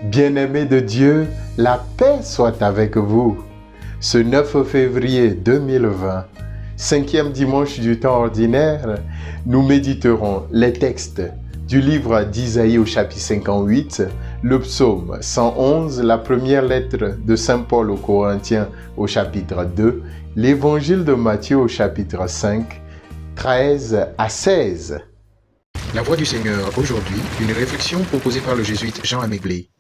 Bien-aimés de Dieu, la paix soit avec vous. Ce 9 février 2020, 5e dimanche du temps ordinaire, nous méditerons les textes du livre d'Isaïe au chapitre 58, le psaume 111, la première lettre de Saint Paul aux Corinthiens au chapitre 2, l'évangile de Matthieu au chapitre 5, 13 à 16. La voix du Seigneur aujourd'hui, une réflexion proposée par le jésuite Jean Améglé.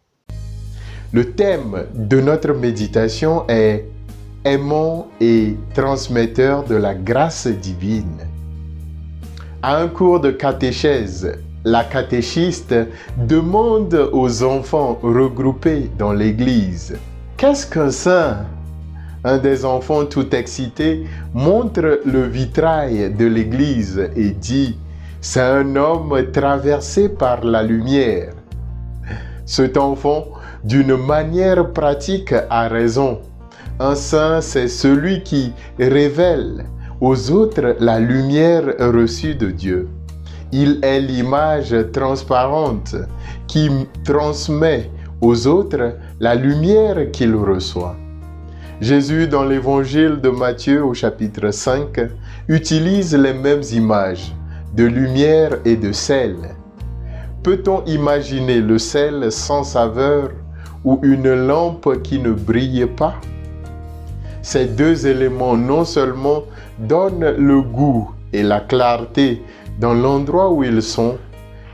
Le thème de notre méditation est « Aimant et transmetteur de la grâce divine ». À un cours de catéchèse, la catéchiste demande aux enfants regroupés dans l'église « Qu'est-ce qu'un saint ?» Un des enfants tout excité montre le vitrail de l'église et dit « C'est un homme traversé par la lumière ». Cet enfant, d'une manière pratique, a raison. Un saint, c'est celui qui révèle aux autres la lumière reçue de Dieu. Il est l'image transparente qui transmet aux autres la lumière qu'il reçoit. Jésus, dans l'évangile de Matthieu au chapitre 5, utilise les mêmes images de lumière et de sel. Peut-on imaginer le sel sans saveur ou une lampe qui ne brille pas? Ces deux éléments non seulement donnent le goût et la clarté dans l'endroit où ils sont,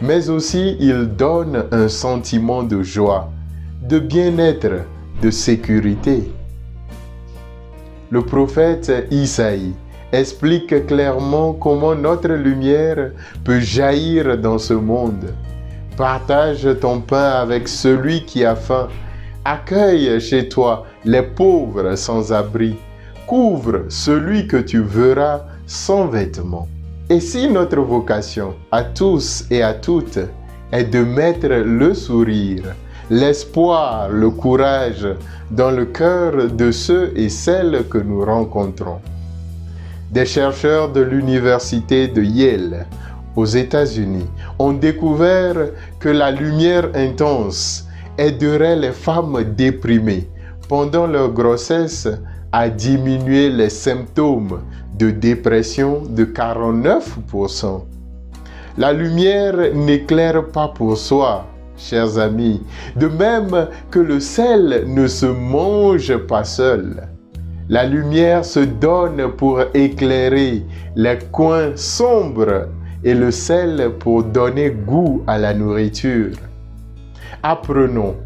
mais aussi ils donnent un sentiment de joie, de bien-être, de sécurité. Le prophète Isaïe explique clairement comment notre lumière peut jaillir dans ce monde. Partage ton pain avec celui qui a faim. Accueille chez toi les pauvres sans abri. Couvre celui que tu verras sans vêtements. Et si notre vocation à tous et à toutes est de mettre le sourire, l'espoir, le courage dans le cœur de ceux et celles que nous rencontrons. Des chercheurs de l'université de Yale aux États-Unis ont découvert que la lumière intense aiderait les femmes déprimées pendant leur grossesse à diminuer les symptômes de dépression de 49%. La lumière n'éclaire pas pour soi, chers amis, de même que le sel ne se mange pas seul. La lumière se donne pour éclairer les coins sombres et le sel pour donner goût à la nourriture. Apprenons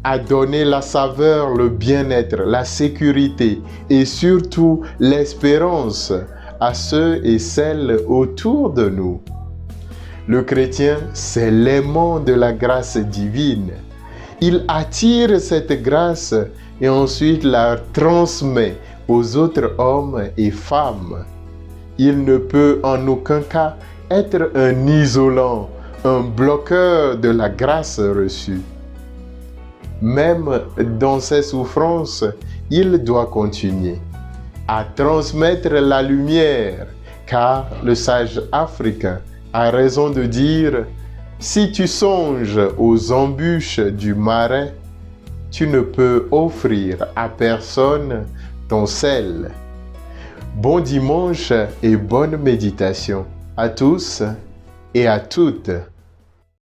à donner la saveur, le bien-être, la sécurité et surtout l'espérance à ceux et celles autour de nous. Le chrétien, c'est l'aimant de la grâce divine. Il attire cette grâce et ensuite la transmet aux autres hommes et femmes. Il ne peut en aucun cas être un isolant, un bloqueur de la grâce reçue. Même dans ses souffrances, il doit continuer à transmettre la lumière, car le sage africain a raison de dire « Si tu songes aux embûches du marais, tu ne peux offrir à personne ton sel. » Bon dimanche et bonne méditation à tous et à toutes.